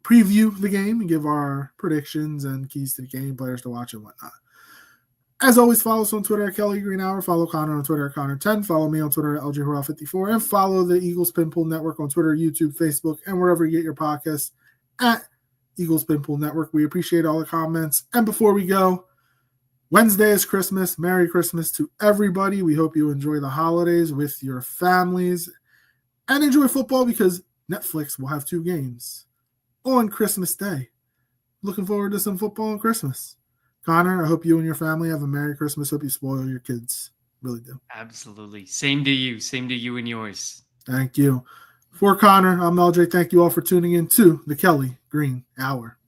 preview the game and give our predictions and keys to the game, players to watch and whatnot. As always, follow us on Twitter at Kelly Green Hour. Follow Connor on Twitter at Connor10. Follow me on Twitter at LJHurrell54. And follow the Eagles Pinpool Network on Twitter, YouTube, Facebook, and wherever you get your podcasts at Eagles Pinpool Network. We appreciate all the comments. And before we go, Wednesday is Christmas. Merry Christmas to everybody. We hope you enjoy the holidays with your families and enjoy football because Netflix will have 2 games on Christmas Day. Looking forward to some football on Christmas. Connor, I hope you and your family have a Merry Christmas. Hope you spoil your kids. Really do. Absolutely. Same to you. Same to you and yours. Thank you. For Connor, I'm LJ. Thank you all for tuning in to the Kelly Green Hour.